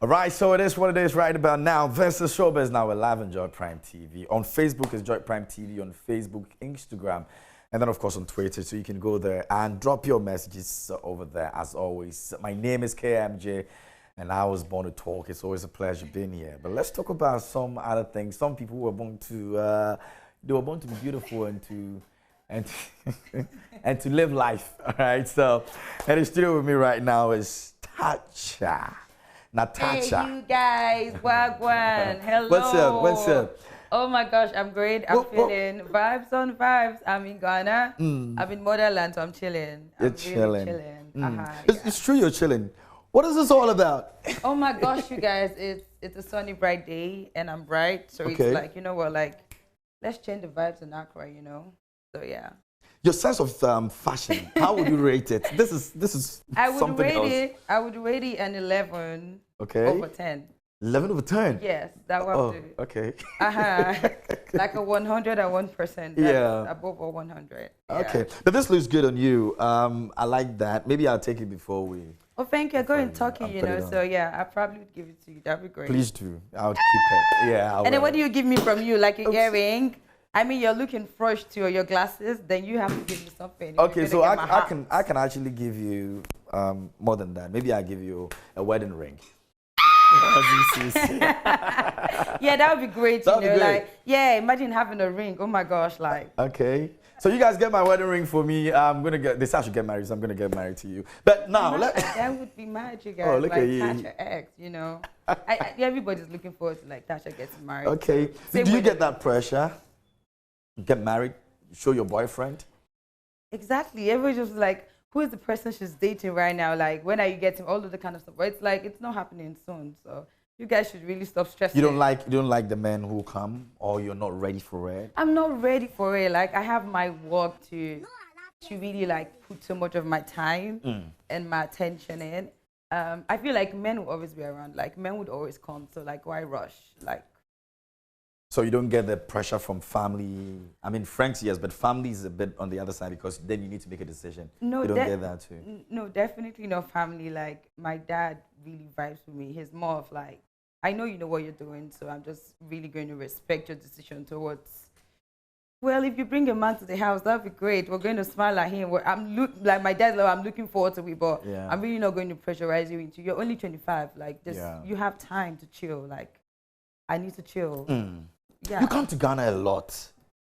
Right, so it is what it is right about now. This is Showbiz Now. We're live on Joy Prime TV. On Facebook is Joy Prime TV, on Facebook, Instagram, and then of course on Twitter. So you can go there and drop your messages over there as always. My name is KMJ and I was born to talk. It's always a pleasure being here. But let's talk about some other things. Some people were born to they were born to be beautiful and to and to live life. All right. So in the studio with me right now is Tacha. Tacha. Hey, you guys, wagwan. Hello. What's up? What's up? Oh my gosh, I'm great. I'm feeling vibes on vibes. I'm in Ghana. I'm in motherland, so I'm chilling. You're I'm chilling. Really chilling. It's true you're chilling. What is this all about? Oh my gosh, you guys, it's a sunny, bright day, and I'm bright. So it's like, you know what, like, let's change the vibes in Accra, you know? So yeah. Your sense of fashion, how would you rate it? This is something else. I would rate it an 11 over 10. 11 over 10? Yes, that would do. Okay. Like a 101%. Yeah. Above a 100. Yeah. Okay. But this looks good on you. I like that. Maybe I'll take it before we... Oh, thank you. Go and talk, you know. So yeah, I probably would give it to you. That'd be great. Please do. I'll keep it. Yeah. And then what do you give me from you? Like an earring? I mean, you're looking fresh to your glasses. Then you have to give me something. Okay, so I can actually give you more than that. Maybe I'll give you a wedding ring. Yeah, that would be great. That would be great. Like, yeah, imagine having a ring. Oh my gosh, like. Okay. So you guys get my wedding ring for me. I'm gonna get this. I should get married. So I'm gonna get married to you. But now, that would be magic, guys. Oh, look like at you. Tasha X, you know. Everybody's looking forward to like Tasha getting married. Okay. So, do you get that pressure? Get married, show your boyfriend? Exactly. Everybody's just like, who is the person she's dating right now? Like, when are you getting all of the kind of stuff? But it's like, it's not happening soon. So you guys should really stop stressing. You don't like the men who come, or you're not ready for it? I'm not ready for it. Like, I have my work to really like put so much of my time and my attention in. I feel like men will always be around. Like, men would always come. So like, why rush? Like. So you don't get the pressure from family? I mean, friends, yes, but family is a bit on the other side because then you need to make a decision. No, you don't get that too? No, definitely not family. Like, my dad really vibes with me. He's more of like, I know you know what you're doing, so I'm just really going to respect your decision towards, well, if you bring a man to the house, that'd be great. We're going to smile at him. Like my dad's like, I'm looking forward to it, but I'm really not going to pressurize you into, you're only 25. Like, this, you have time to chill. Like, I need to chill. Yeah. You come to Ghana a lot.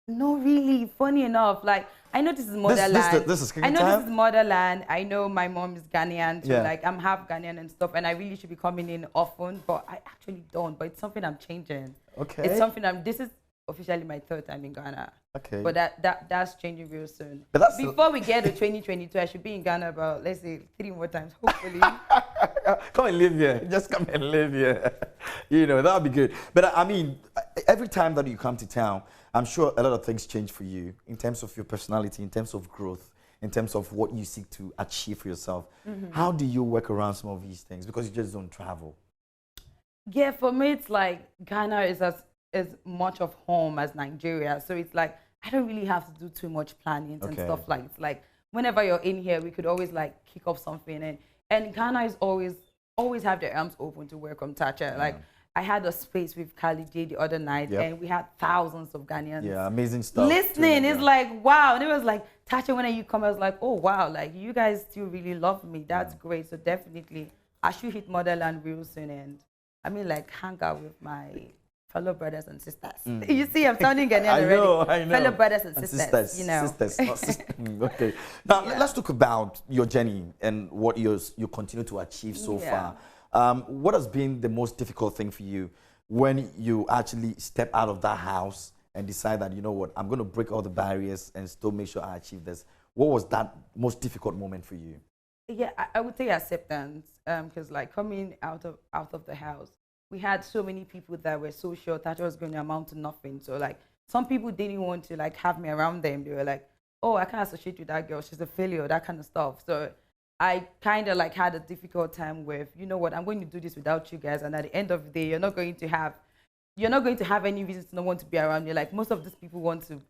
No, really. Funny enough, like, I know this is motherland. This is I know this is motherland. I know my mom is Ghanaian, so like I'm half Ghanaian and stuff, and I really should be coming in often, but I actually don't. But it's something I'm changing. Okay. It's something this is officially my third time in Ghana. Okay. But that's changing real soon. But that's before we get to 2022, I should be in Ghana about, let's say, 3 more times, hopefully. Come and live here. Just come and live here. You know, that would be good. But I mean, every time that you come to town, I'm sure a lot of things change for you in terms of your personality, in terms of growth, in terms of what you seek to achieve for yourself. How do you work around some of these things? Because you just don't travel. Yeah, for me, it's like Ghana is as much of home as Nigeria. So it's like, I don't really have to do too much planning and stuff like it's like whenever you're in here, we could always like kick off something and Ghana is always have their arms open to welcome Tacha. Like I had a space with Kali J the other night and we had thousands of Ghanaians. Yeah, amazing stuff. Listening, it's like, wow. And it was like, Tacha, when you come, I was like, oh wow, like you guys still really love me. That's great. So definitely I should hit motherland real soon and I mean like hang out with my fellow brothers and sisters. You see, I'm sounding Ghanaian already. I know. Fellow brothers and sisters, you know. Sisters, not sisters. Okay. Now, let's talk about your journey and what you continue to achieve so far. What has been the most difficult thing for you when you actually step out of that house and decide that, you know what, I'm going to break all the barriers and still make sure I achieve this? What was that most difficult moment for you? Yeah, I would say acceptance, because like coming out of the house, we had so many people that were so sure that was going to amount to nothing. So like some people didn't want to like have me around them. They were like, oh, I can't associate with that girl. She's a failure, that kind of stuff. So I kind of like had a difficult time with, you know what, I'm going to do this without you guys. And at the end of the day, you're not going to have any reason to not want to be around me. Like most of these people want to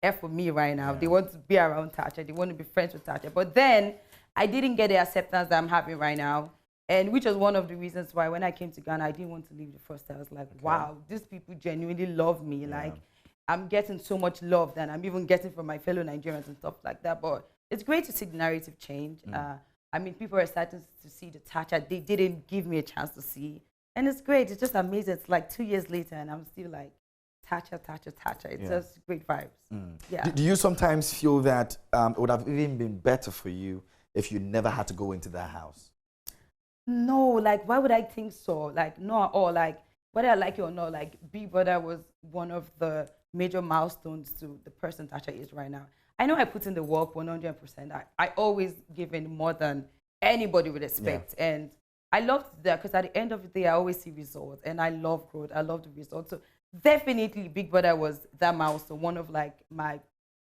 F with me right now. They want to be around Tacha. They want to be friends with Tacha. But then I didn't get the acceptance that I'm having right now. And which was one of the reasons why when I came to Ghana, I didn't want to leave the first time. I was like, wow, these people genuinely love me. Yeah. Like, I'm getting so much love that I'm even getting from my fellow Nigerians and stuff like that. But it's great to see the narrative change. I mean, people are starting to see the Tacha they didn't give me a chance to see. And it's great. It's just amazing. It's like 2 years later and I'm still like, Tacha. It's just great vibes. Yeah. Do you sometimes feel that it would have even been better for you if you never had to go into that house? No, like, why would I think so? Like, no at all. Like, whether I like it or not, like, Big Brother was one of the major milestones to the person Tacha is right now. I know I put in the work 100%. I always give in more than anybody would expect. Yeah. And I loved that because at the end of the day, I always see results. And I love growth. I love the results. So definitely Big Brother was that milestone, one of like my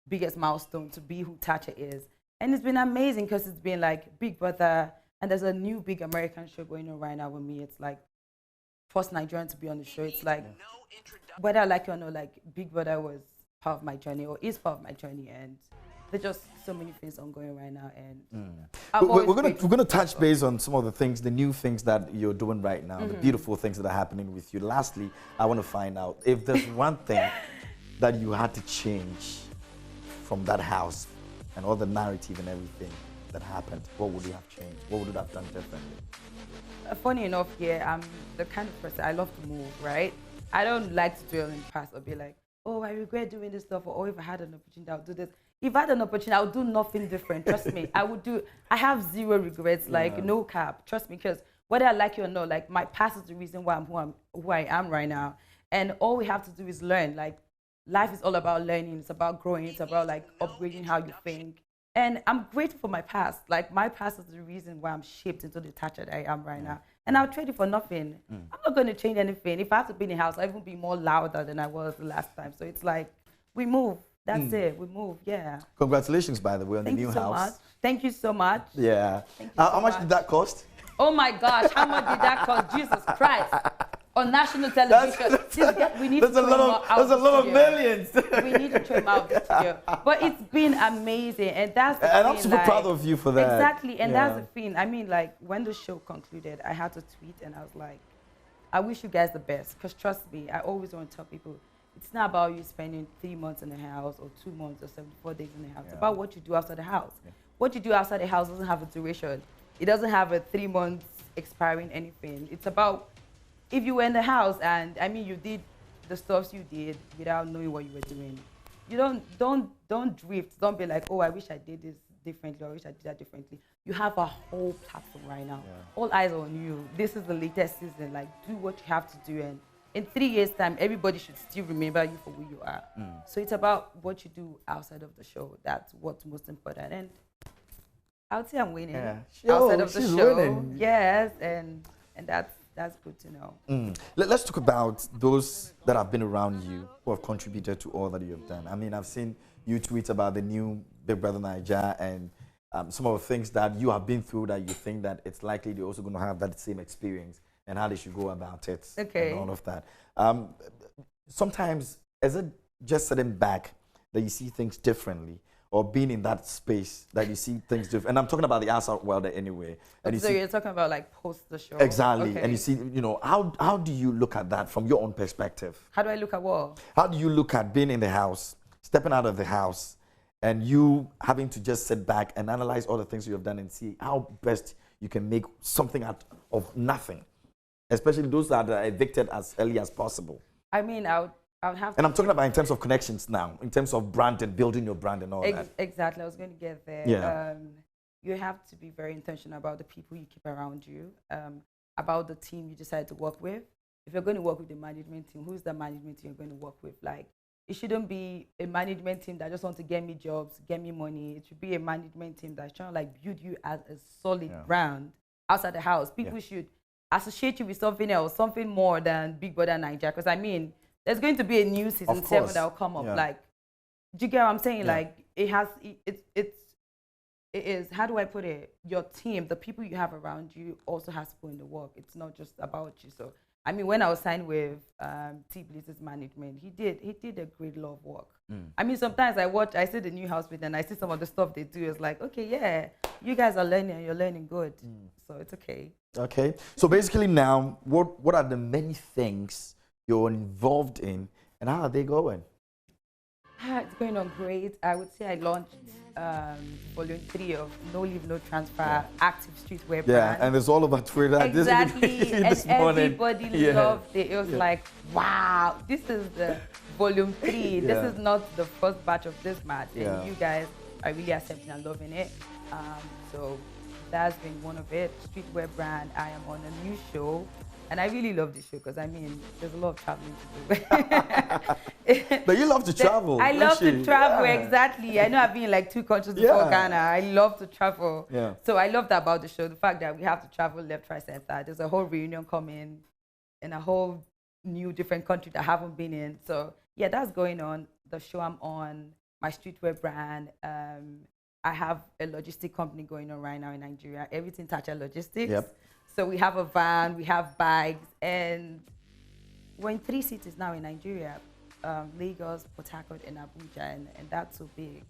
biggest milestone to be who Tacha is. And it's been amazing because it's been like Big Brother, and there's a new big American show going on right now with me. It's like first Nigerian to be on the show. It's like whether I like it or not, like Big Brother was part of my journey or is part of my journey, and there's just so many things ongoing right now. And we're gonna touch base on some of the things, the new things that you're doing right now, the beautiful things that are happening with you. Lastly, I want to find out if there's one thing that you had to change from that house and all the narrative and everything that happened, what would you have changed? What would you have done differently? Funny enough, I'm the kind of person, I love to move, right? I don't like to dwell in the past or be like, oh, I regret doing this stuff, or oh, if I had an opportunity, I'll do this. If I had an opportunity, I would do nothing different. Trust me, I have zero regrets, like no cap. Trust me, because whether I like it or not, like my past is the reason why I'm who I am right now. And all we have to do is learn. Like life is all about learning. It's about growing. It's about like upgrading how you think. And I'm grateful for my past. Like my past is the reason why I'm shaped into the Tacha that I am right now. And I'll trade it for nothing. I'm not going to change anything. If I have to be in the house, I will be more louder than I was the last time. So it's like, we move. That's it. We move. Yeah. Congratulations, by the way, on the new house. Much. Thank you so much. Yeah. How much did that cost? Oh my gosh, how much did that cost? Jesus Christ. On national television. We need there's a lot of millions. We need to trim out the studio. But it's been amazing. And that's the and I'm super proud of you for that. Exactly. And that's the thing. I mean, like, when the show concluded, I had to tweet and I was like, I wish you guys the best. Because trust me, I always want to tell people, it's not about you spending 3 months in the house or 2 months or 74 days in the house. It's about what you do outside the house. What you do outside the house doesn't have a duration. It doesn't have a 3 months expiring anything. It's about if you were in the house and I mean you did the stuff you did without knowing what you were doing. You don't drift. Don't be like, oh, I wish I did this differently or I wish I did that differently. You have a whole platform right now. All eyes on you. This is the latest season. Like, do what you have to do, and in 3 years' time, everybody should still remember you for who you are. So it's about what you do outside of the show. That's what's most important. And I would say I'm winning outside of the show. Winning. Yes, and that's good to know. Let's talk about those that have been around you who have contributed to all that you have done. I mean, I've seen you tweet about the new Big Brother Naija and some of the things that you have been through that you think that it's likely they're also going to have that same experience and how they should go about it and all of that. Sometimes, is it just sitting back that you see things differently, or being in that space that you see things different? And I'm talking about the outside world anyway. And so you're talking about like post the show? Exactly. Okay. And you see, you know, how do you look at that from your own perspective? How do I look at what? How do you look at being in the house, stepping out of the house, and you having to just sit back and analyze all the things you have done and see how best you can make something out of nothing, especially those that are evicted as early as possible? I mean, I would have to. And I'm talking about in terms of connections now, in terms of brand and building your brand and all that. Exactly. I was going to get there. Yeah. You have to be very intentional about the people you keep around you, about the team you decide to work with. If you're going to work with the management team, who's the management team you're going to work with? Like, it shouldn't be a management team that just wants to get me jobs, get me money. It should be a management team that's trying to like build you as a solid brand outside the house. People should associate you with something else, something more than Big Brother Naija. Because I mean, there's going to be a new season 7 that will come up. Like, do you get what I'm saying? Like, it is, how do I put it? Your team, the people you have around you also has to put in the work. It's not just about you. So, I mean, when I was signed with T Blizz's management, he did a great lot of work. I mean, sometimes I see the new housemate and I see some of the stuff they do. It's like, okay, yeah, you guys are learning and you're learning good. So it's okay. Okay. So basically now, what are the many things you're involved in and how are they going? It's going on great. I would say I launched volume 3 of No Leave, No Yeah. Transfer, active streetwear Yeah, brand. and it's all over Twitter. Exactly, and This morning. everybody Yeah. loved it. It was Yeah. like, wow, this is the volume 3. Yeah. This is not the first batch of this match. Yeah. And you guys are really accepting and loving it. So that's been one of it. Streetwear brand. I am on a new show. And I really love this show because I mean, there's a lot of traveling to do. But you love to travel. I love to don't travel, you? exactly. I know I've been in like 2 countries before Yeah. Ghana. I love to travel. Yeah. So I love that about the show, the fact that we have to travel left, right, center. There's a whole reunion coming in a whole new, different country that I haven't been in. So yeah, that's going on. The show I'm on, my streetwear brand. I have a logistic company going on right now in Nigeria, Everything Tacha Logistics. Yep. So we have a van, we have bags, and we're in 3 cities now in Nigeria, Lagos, Port Harcourt, and Abuja, and that's so big.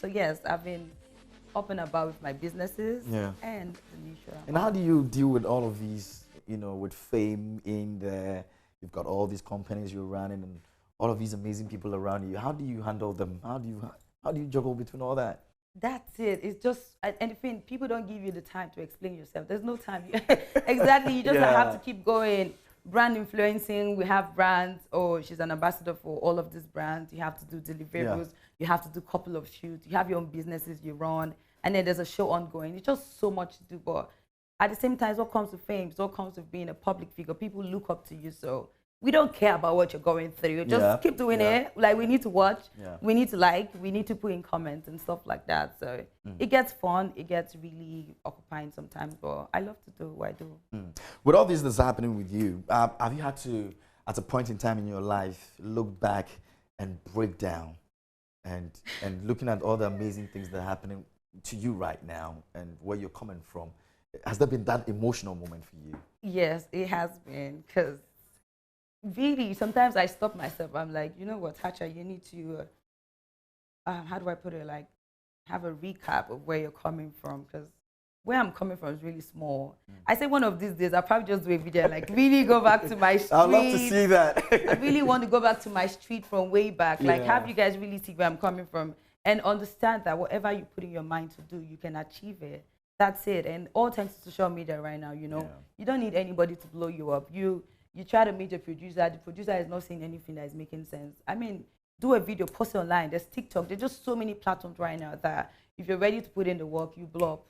So yes, I've been up and about with my businesses and the new show. And how do you deal with all of these, with fame in there? You've got all these companies you're running and all of these amazing people around you. How do you handle them? How do you juggle between all that? That's it. It's just, and the thing, people don't give you the time to explain yourself. There's no time. Exactly. You just have to keep going. Brand influencing, we have brands. Oh, she's an ambassador for all of these brands. You have to do deliverables. You have to do a couple of shoots. You have your own businesses you run. And then there's a show ongoing. It's just so much to do. But at the same time, it's what comes with fame. It's what comes with being a public figure. People look up to you. So we don't care about what you're going through. Just keep doing it. Like, we need to watch, we need to like, we need to put in comments and stuff like that. So it gets fun, it gets really occupying sometimes, but I love to do what I do. With all this that's happening with you, have you had to, at a point in time in your life, look back and break down and looking at all the amazing things that are happening to you right now and where you're coming from? Has there been that emotional moment for you? Yes, it has been, because really, sometimes I stop myself. I'm like, you know what, Tacha, you need to, how do I put it, like, have a recap of where you're coming from, because where I'm coming from is really small. I say one of these days, I'll probably just do a video, like, really go back to my street. I'd love to see that. I really want to go back to my street from way back. Like, have you guys really see where I'm coming from and understand that whatever you put in your mind to do, you can achieve it. That's it. And all thanks to social media right now, you don't need anybody to blow you up. You try to meet a producer, the producer is not saying anything that is making sense. I mean, do a video, post it online. There's TikTok. There's just so many platforms right now that if you're ready to put in the work, you blow up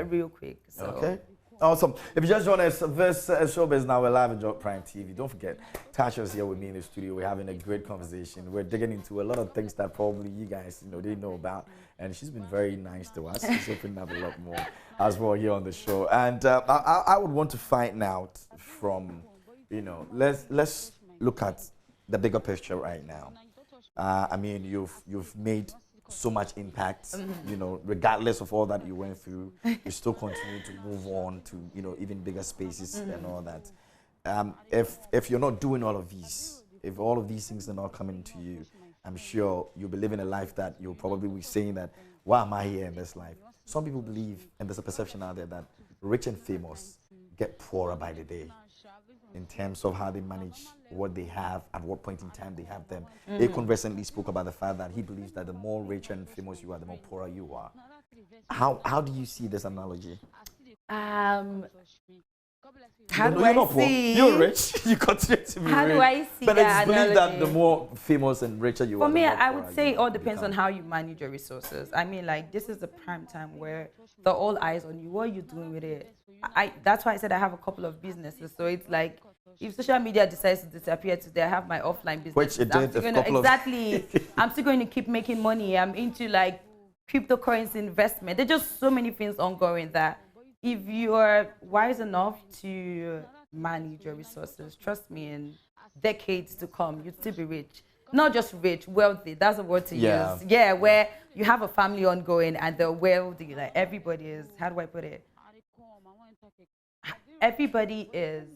real quick. So. Okay. Awesome. If you just joined us, this Showbiz Now, we're live on Joy Prime TV. Don't forget, Tasha's here with me in the studio. We're having a great conversation. We're digging into a lot of things that probably you guys, didn't know about. And she's been very nice to us. She's opening up a lot more as well here on the show. And I would want to find out from, let's look at the bigger picture right now. I mean, you've made so much impact, regardless of all that you went through, you still continue to move on to, even bigger spaces and all that. If you're not doing all of these, if all of these things are not coming to you, I'm sure you'll be living a life that you'll probably be saying that, why am I here in this life? Some people believe, and there's a perception out there that rich and famous get poorer by the day in terms of how they manage what they have, at what point in time they have them. Akon recently spoke about the fact that he believes that the more rich and famous you are, the more poorer you are. How do you see this analogy? How do I see? You're rich. You continue to be rich. How do I see but that it's believed that the analogy? more famous and richer you are, For me, the more I poorer would say you it all depends become. on how you manage your resources. I mean, like, this is the prime time where the all eyes on you. What are you doing with it? That's why I said I have a couple of businesses. So it's like, if social media decides to disappear today, I have my offline business. Which it did exactly. I'm still going to keep making money. I'm into like cryptocurrency investment. There's just so many things ongoing that if you are wise enough to manage your resources, trust me, in decades to come, you'd still be rich. Not just rich, wealthy. That's a word to use. Yeah, where you have a family ongoing and they're wealthy. Like, everybody is, how do I put it? Everybody is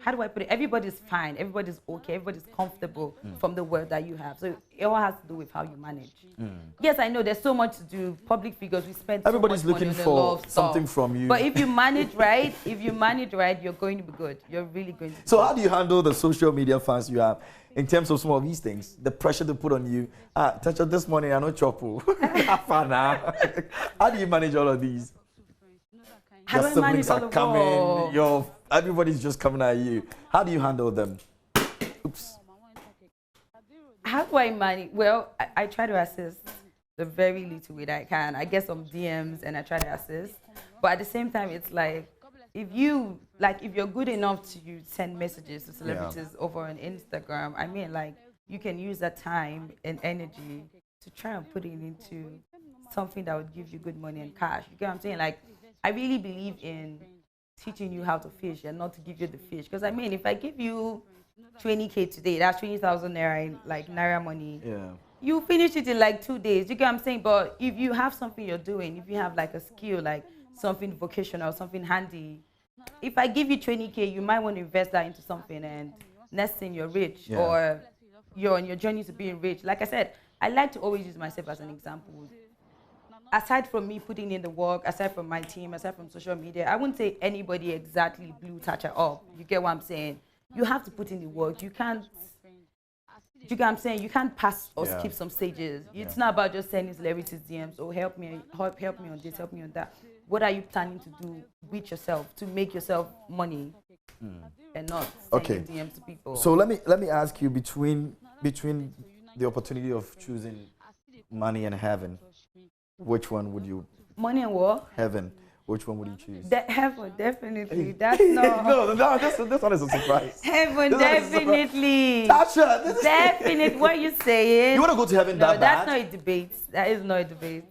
how do I put it? Everybody's fine, everybody's okay, everybody's comfortable from the work that you have. So it all has to do with how you manage. Yes, I know there's so much to do. Public figures, we spend Everybody's so much looking money on a lot for of something stuff. from you. But if you manage right, you're going to be good. You're really going to be So good. how do you handle the social media fans you have in terms of some of these things? The pressure to put on you. Tacha, this morning I know chopo. How do you manage all of these? How Your do I manage siblings all are of coming. Everybody's just coming at you. How do you handle them? Oops. How do I manage? Well, I try to assist the very little bit I can. I get some DMs and I try to assist. But at the same time, it's like, if you're good enough to send messages to celebrities over on Instagram, I mean, like, you can use that time and energy to try and put it into something that would give you good money and cash. You get what I'm saying? Like, I really believe in teaching you how to fish and not to give you the fish. Because I mean, if I give you 20K today, that's 20,000 naira in like naira money. Yeah. You finish it in like 2 days. You get what I'm saying? But if you have something you're doing, if you have like a skill, like something vocational, something handy, if I give you 20K, you might want to invest that into something, and next thing you're rich, or you're on your journey to being rich. Like I said, I like to always use myself as an example. Aside from me putting in the work, aside from my team, aside from social media, I wouldn't say anybody exactly blew Tacha up. You get what I'm saying? You have to put in the work. You can't, you get what I'm saying? You can't pass or skip some stages. It's not about just sending celebrities DMs, or help me on this, help me on that. What are you planning to do with yourself to make yourself money and not sending DMs to people? So let me ask you, between the opportunity of choosing money and heaven, which one would you? Money and what? Heaven. Which one would you choose? Heaven, definitely. That's not. no. This one is a surprise. Heaven, definitely. Tasha, this is Definitely. What are you saying? You want to go to heaven No, that that's bad? not a debate. That is not a debate.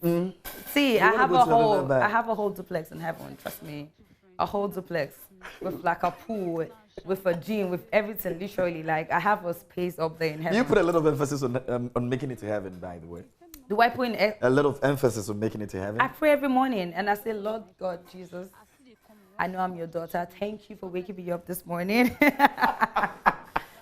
See, You I wanna have go a to heaven whole, that bad? I have a whole duplex in heaven. Trust me, a whole duplex with like a pool, with a gym, with everything. Literally, like I have a space up there in heaven. You put a lot of emphasis on making it to heaven, by the way. Do I put in? A lot of emphasis on making it to heaven. I pray every morning and I say, Lord God Jesus, I know I'm your daughter. Thank you for waking me up this morning.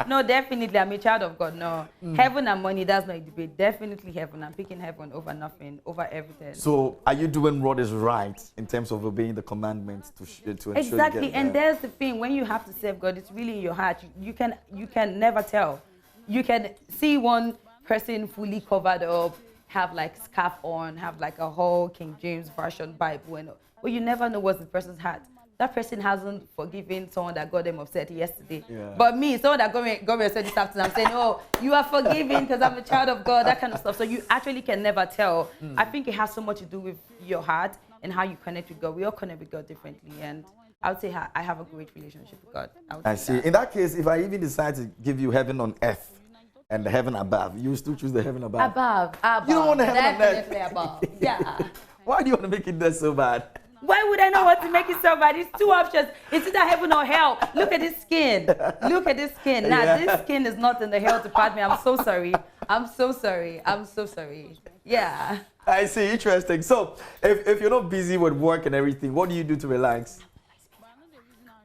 No, definitely, I'm a child of God. No, heaven and money, that's not a debate. Definitely heaven. I'm picking heaven over nothing, over everything. So, are you doing what is right in terms of obeying the commandments to ensure Exactly, you get and there? there's the thing: when you have to serve God, it's really in your heart. You can never tell. You can see one person fully covered up, have like scarf on, have like a whole King James version Bible, but you never know what's the person's heart. That person hasn't forgiven someone that got them upset yesterday. Yeah. But me, someone that got me upset this afternoon, I'm saying, oh, you are forgiven because I'm a child of God, that kind of stuff. So you actually can never tell. I think it has so much to do with your heart and how you connect with God. We all connect with God differently. And I would say I have a great relationship with God. I see. In that case, if I even decide to give you heaven on earth and the heaven above, you still choose the heaven above? Above. You don't want the heaven on earth? Definitely above. Yeah. Why do you want to make it there so bad? Why would I know what to make it so bad? It's two options. It's either heaven or hell. Look at this skin. Look at this skin. Now, this skin is not in the hell department. I'm so sorry. I'm so sorry. I'm so sorry. Yeah. I see. Interesting. So, if you're not busy with work and everything, what do you do to relax?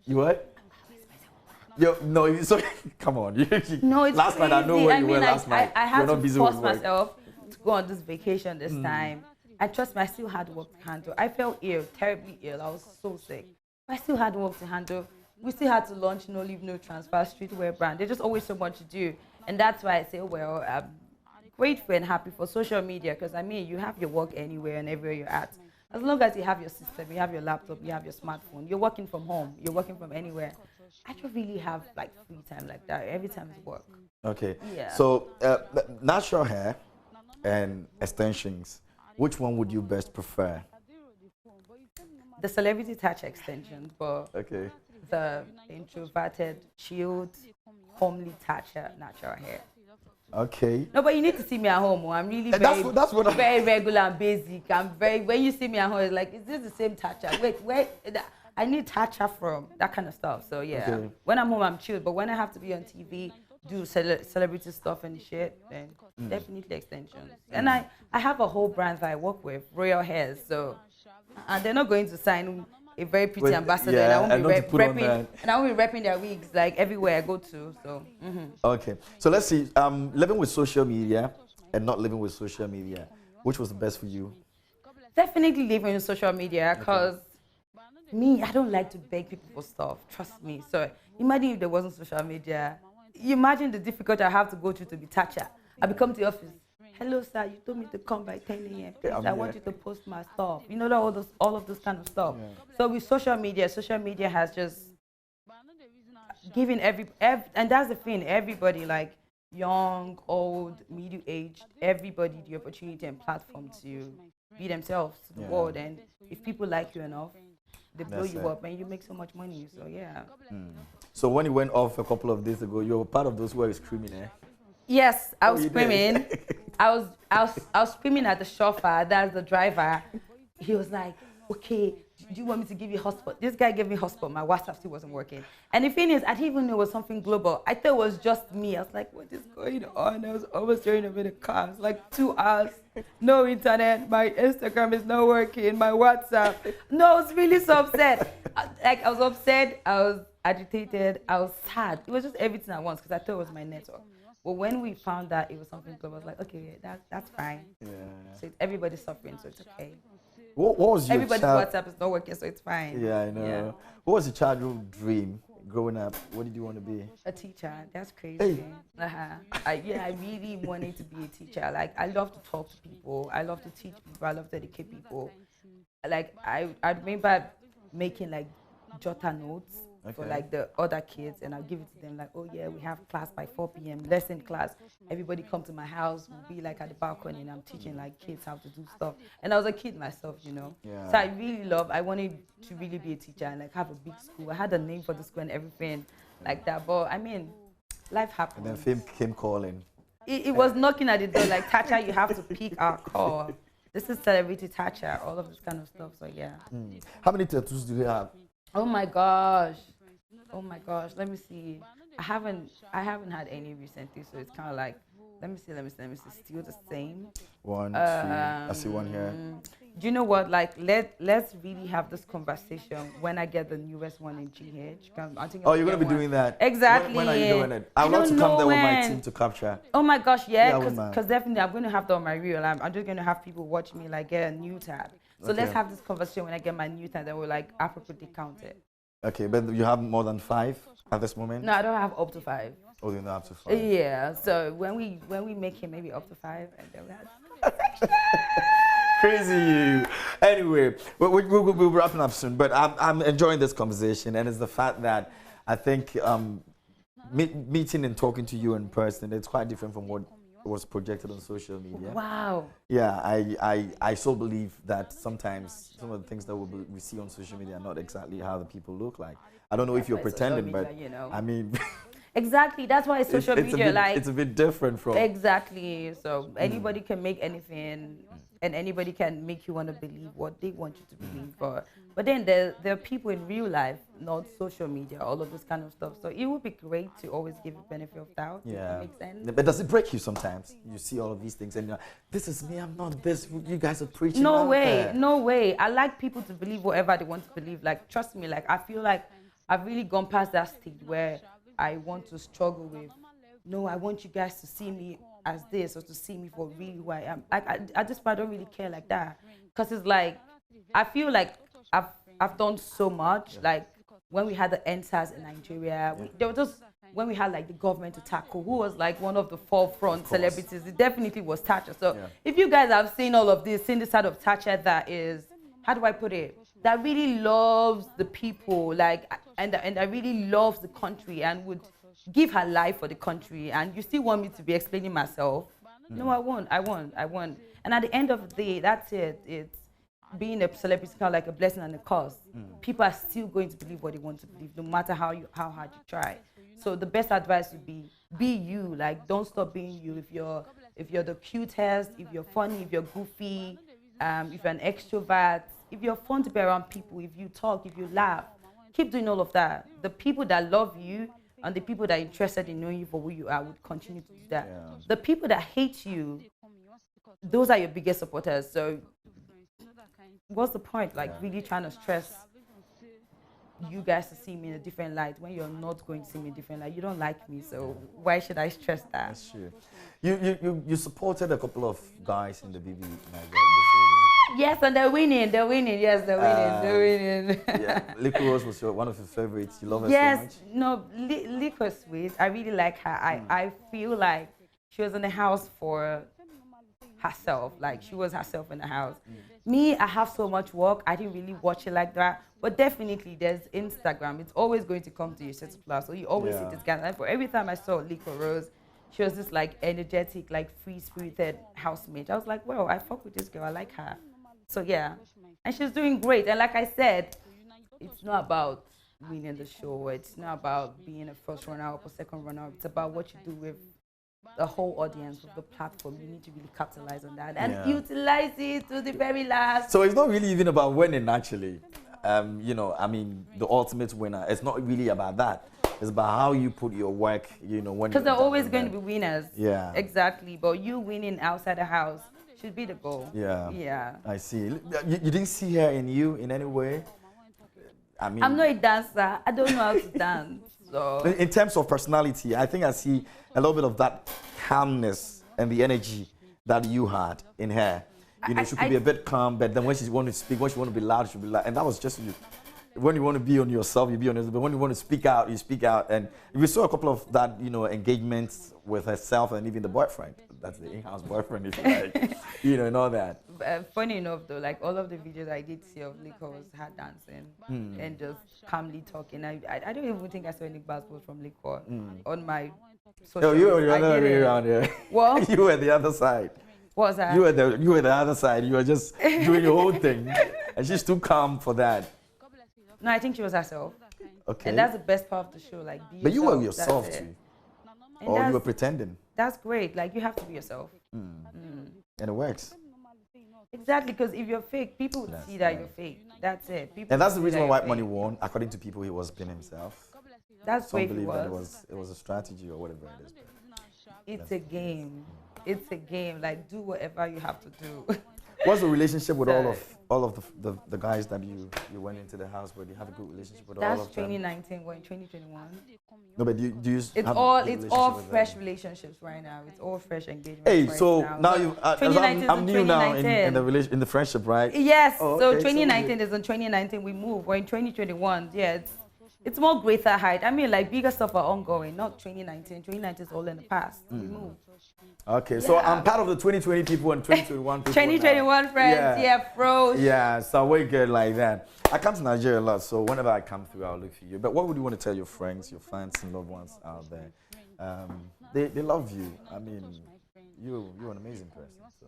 You what? No, so come on. No, it's last crazy. night I know where you were like, last night. I had You're not to busy force with work. myself to go on this vacation this time. And trust me, I still had work to handle. I felt ill, terribly ill. I was so sick. But I still had work to handle. We still had to launch No Leave, No Transfer streetwear brand. There's just always so much to do. And that's why I say, well, I'm grateful and happy for social media, because I mean, you have your work anywhere and everywhere you're at. As long as you have your system, you have your laptop, you have your smartphone, you're working from home, you're working from anywhere. I don't really have like free time like that. Every time is work. Okay. Yeah. So, natural hair and extensions, which one would you best prefer? The Celebrity Tacha extension, but Okay. the introverted, chilled, homely Tacha natural hair. Okay. No, but you need to see me at home. I'm really That's what I'm- very regular and basic. When you see me at home, it's like, is this the same Tacha? Wait, where? I need Tacha from, that kind of stuff. So yeah, Okay. when I'm home, I'm chilled. But when I have to be on TV, do celebrity stuff and shit, then definitely extensions. And I have a whole brand that I work with, Royal Hairs. So, and they're not going to sign a very pretty With- ambassador, yeah, and I and won't be not to put on repping, and I won't be repping their wigs like everywhere I go to. So. Okay, so let's see. Living with social media and not living with social media, which was the best for you? Definitely living on social media because me, I don't like to beg people for stuff. Trust me. So imagine if there wasn't social media. You imagine the difficulty I have to go through to be Tacha. I become to the office. Hello, sir. You told me to come by 10 a.m. Please, I want you to post my stuff. You know, all of those kind of stuff. Yeah. So with social media has just given and that's the thing. Everybody, like young, old, middle aged, everybody the opportunity and platform to be themselves to the Yeah. world. And if people like you enough, they blow That's you it. up and you make so much money. So yeah. So when you went off a couple of days ago, you were part of those who were screaming, eh? Yes, I was you did. screaming. I was screaming at the chauffeur, that's the driver. He was like, okay, do you want me to give you hotspot? This guy gave me hotspot. My WhatsApp still wasn't working. And the thing is, I didn't even know it was something global. I thought it was just me. I was like, what is going on? I was almost throwing up in the car. It's like 2 hours, no internet. My Instagram is not working. My WhatsApp. No, I was really so upset. I was upset. I was agitated. I was sad. It was just everything at once because I thought it was my network. But when we found that it was something global, I was like, okay, that's fine. Yeah. So everybody's suffering, so it's okay. What was your Everybody's WhatsApp is not working, so it's fine. Yeah, I know. Yeah. What was your childhood dream growing up? What did you want to be? A teacher, that's crazy. Hey. I really wanted to be a teacher. Like, I love to talk to people. I love to teach people. I love to educate people. Like, I remember making like jotter notes for Okay. like the other kids, and I'll give it to them like, oh yeah, we have class by 4 p.m. lesson class. Everybody come to my house. We'll be like at the balcony, and I'm teaching like kids how to do stuff. And I was a kid myself, you know. Yeah. So I wanted to really be a teacher and like have a big school. I had a name for the school and everything like that. But I mean, life happened. And then fame came calling. It was knocking at the door like, Tacha, you have to pick our call. This is celebrity Tacha, all of this kind of stuff. So yeah. How many tattoos do you have? Oh my gosh. Oh my gosh. Let me see. I haven't had any recently, so it's kind of like, let me see. Still the same. 1, 2. I see one here. Do you know what? Like, let's really have this conversation when I get the newest one in GH. I think Oh, you're gonna be doing that. Exactly. When are you doing it? I would love to come there with my team to capture. Oh my gosh, yeah, Yeah, man. because definitely I'm going to have that on my reel. I'm just going to have people watch me like get a new tab. So let's have this conversation when I get my new tab, then we'll like appropriately count it. Okay, but you have more than 5 at this moment? No, I don't have up to 5. Oh, you don't have to 5. Yeah, so when we make it maybe up to 5, and then we have Crazy you. Anyway, we'll be wrapping up soon, but I'm enjoying this conversation, and it's the fact that I think meeting and talking to you in person, it's quite different from what was projected on social media. Wow. Yeah, I so believe that sometimes some of the things that we see on social media are not exactly how the people look like. I don't know if you're That's why social pretending, media, but you know. I mean, Exactly. That's why social media, it's a bit different from. Exactly. So anybody can make anything, and anybody can make you want to believe what they want you to believe. But then there are people in real life, not social media, all of this kind of stuff. So it would be great to always give a benefit of doubt. Yeah. If that makes sense. But does it break you sometimes? You see all of these things and you're like, this is me, I'm not this. You guys are preaching. No out way, there. no way. I like people to believe whatever they want to believe. Like, trust me, like, I feel like I've really gone past that stage where I want to struggle with, no, I want you guys to see me as this or to see me for really who I am. I just don't really care like that. Because it's like, I feel like I've done so much. Like, when we had the NSAS in Nigeria, there was just, when we had like the government to tackle, who was like one of the forefront celebrities, it definitely was Tacha. So if you guys have seen all of this, seen the side of Tacha that is, how do I put it? That really loves the people, like, and I really loves the country and would give her life for the country. And you still want me to be explaining myself? No, I won't. And at the end of the day, that's it. It's being a celebrity is kind of like a blessing and a curse. People are still going to believe what they want to believe, no matter how hard you try. So the best advice would be you. Like, don't stop being you. If you're the cutest, if you're funny, if you're goofy, if you're an extrovert, if you're fun to be around people, if you talk, if you laugh, keep doing all of that. The people that love you and the people that are interested in knowing you for who you are would continue to do that. Yeah. The people that hate you, those are your biggest supporters. So what's the point? Like, really trying to stress you guys to see me in a different light when you're not going to see me in a different light. You don't like me, so why should I stress that? That's true. You supported a couple of guys in the BB Nigeria before. Yes, and they're winning. They're winning. Yes, they're winning. They're winning. Yeah, Lico Rose was one of your favorites. You love her Yes, so much. no, Lick was sweet. I really like her. I feel like she was in the house for herself. Like she was herself in the house. Me, I have so much work. I didn't really watch it like that. But definitely, there's Instagram. It's always going to come to you, set plus. So you always see this guy. And for every time I saw Lico Rose, she was this like energetic, like free-spirited housemate. I was like, well, I fuck with this girl. I like her. So yeah, and she's doing great. And like I said, it's not about winning the show. It's not about being a first runner-up or second runner-up. It's about what you do with the whole audience, with the platform. You need to really capitalize on that and utilize it to the very last. So it's not really even about winning, actually. You know, I mean, the ultimate winner. It's not really about that. It's about how you put your work, you know, when because they're always going to be winners. Yeah. Exactly. But you winning outside the house should be the goal. Yeah. Yeah. I see. You didn't see her in you in any way? I mean, I'm not a dancer. I don't know how to dance. So in terms of personality, I think I see a little bit of that calmness and the energy that you had in her. You know, she could be a bit calm, but then when she want to speak, when she want to be loud, she'll be loud. And that was just you. When you want to be on yourself, you be on yourself. But when you want to speak out, you speak out. And we saw a couple of that, you know, engagements with herself and even the boyfriend. That's the in-house boyfriend, if you like, you know, and all that. Funny enough, though, like all of the videos I did see of Lico was her dancing and just calmly talking. I don't even think I saw any basketballs from Lico on my social. Oh, you were the other way around here. What? You were the other side. What was that? You were the other side. You were just doing your own thing, and she's too calm for that. No, I think she was herself. Okay. And that's the best part of the show. Like, be But you were yourself, yourself too, and or you were pretending. That's great. Like, you have to be yourself. And it works. Exactly, because if you're fake, people would see that you're fake. That's it. People And that's the would see reason that why you're White Money fake. won. According to people, he was being himself. That's Some great. believe that it was a strategy or whatever it is. It's a game. It's a game. Like, do whatever you have to do. What's the relationship with all of the guys that you went into the house with? Do you have a good relationship with all That's of them? 2019. We're in 2021. No, but do you It's have all a good it's all relationship with fresh them? relationships right now. It's all fresh engagements. Hey, right so now, now you, I'm new now in the friendship, right? Yes. Oh, So okay, 2019 is in 2019. We move. We're in 2021. Yeah. It's more greater height. I mean, like bigger stuff are ongoing. Not 2019. 2019 is all in the past. We move. Okay, so I'm part of the 2020 people and 2021 people. 2021 friends. Yeah, bros. Yeah, so we're good like that. I come to Nigeria a lot, so whenever I come through, I'll look for you. But what would you want to tell your friends, your fans, and loved ones out there? They love you. I mean, you're an amazing person. So.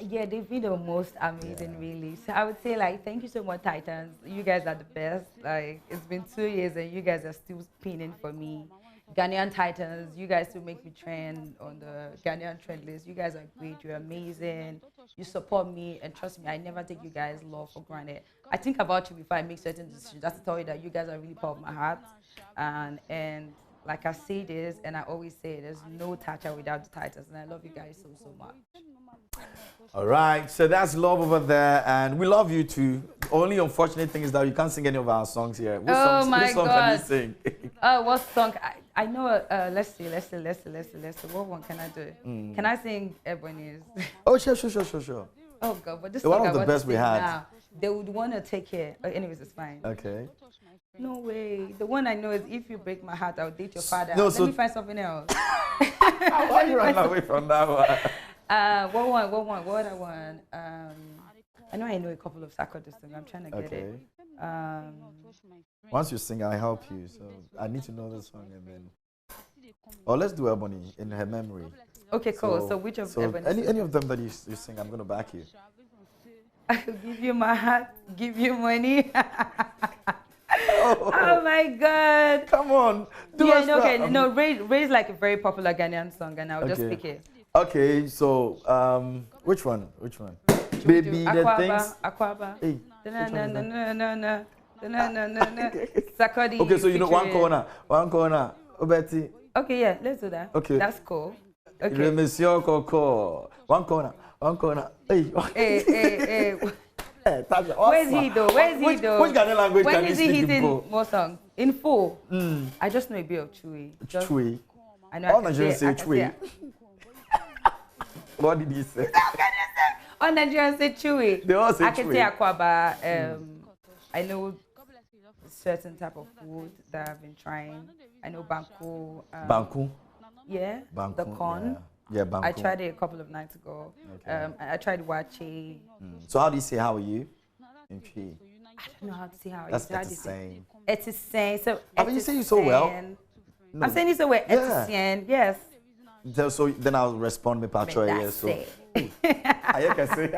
Yeah, they've been the most amazing, really. So I would say, like, thank you so much, Titans. You guys are the best. Like, it's been 2 years and you guys are still pinning for me. Ghanaian Titans, you guys still make me trend on the Ghanaian trend list. You guys are great. You're amazing. You support me, and trust me, I never take you guys' love for granted. I think about you before I make certain decisions. Just to tell you that you guys are really part of my heart. And like I say this, and I always say, there's no Tacha without the Titans. And I love you guys so, so much. All right, so that's love over there, and we love you too. The only unfortunate thing is that you can't sing any of our songs here. Which songs can you sing? What song? I know. Let's see. What one can I do? Can I sing Ebony's? Oh, sure. Oh God, but this One song of the I want best to we sing had. now, they would want to take care. Anyways, it's fine. Okay. No way. The one I know is If You Break My Heart, I'll Date Your Father. No, Let me find something else. Why you run away from that one? What other one? I know a couple of Sakoda songs. I'm trying to get it. Once you sing, I'll help you. So I need to know the song and then. Or let's do Ebony in her memory. Okay, cool. So which of Ebony? Any of them that you sing, I'm gonna back you. I will give you my heart, give you money. Oh my God! Come on, raise like a very popular Ghanaian song, and I'll just pick it. Okay, so which one? Baby, the things. Aquaba. Hey, Sakodi. okay, so you know one corner. Obeti. Okay, yeah, let's do that. Okay, that's cool. Okay. Monsieur Coco. One corner. Hey. Where is he though? Where is he though? Which Ghanaian language when can you is he speak in hitting full? more songs? In full. I just know a bit of Chewy. Just- Chui. I know. All I can Nigerians say I can Chui. What did he say? All Nigerians say Chewy. They all say I can Chewy. say Akwaba. I know certain type of food that I've been trying. I know Banku. Banku. Yeah. Banku. The corn. Yeah, Banku. I tried it a couple of nights ago. Okay. I tried Wache. So how do you say how are you? In P. I don't know how to say how That's it is. How do the you say? same. It is saying so. I mean, you say you so well. No. I'm saying it so well. It Yeah. is saying yes. So then I'll respond with Patrick. Yeah, That's so. it. I can say.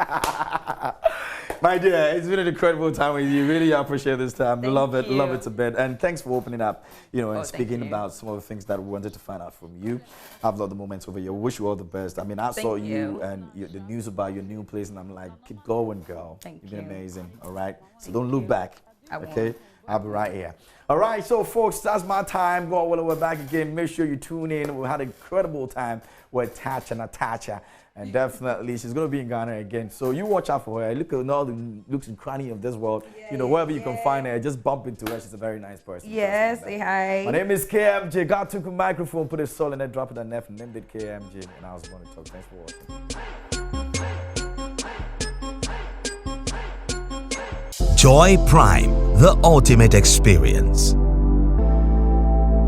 My dear, it's been an incredible time with you. Really appreciate this time. Thank Love it you. to bed. And thanks for opening up, and Oh, thank speaking you. about some of the things that we wanted to find out from you. I've loved the moments over here. Wish you all the best. I mean, I saw Thank you you. and the news about your new place, and I'm like, keep going, girl. Thank You've been you. amazing. All right. So Thank don't look you. back. I won't. Okay. I'll be right here. All right, so folks, that's my time. God willing, we're back again. Make sure you tune in. We had an incredible time with Tacha. And definitely, she's going to be in Ghana again. So you watch out for her. Look at all the nooks and crannies of this world. Wherever you can find her, just bump into her. She's a very nice person. Yes, say hi. My name is KMJ. God took a microphone, put a soul in it, drop it on F, named it KMJ. And I was going to talk. Thanks for watching. Joy Prime, the ultimate experience.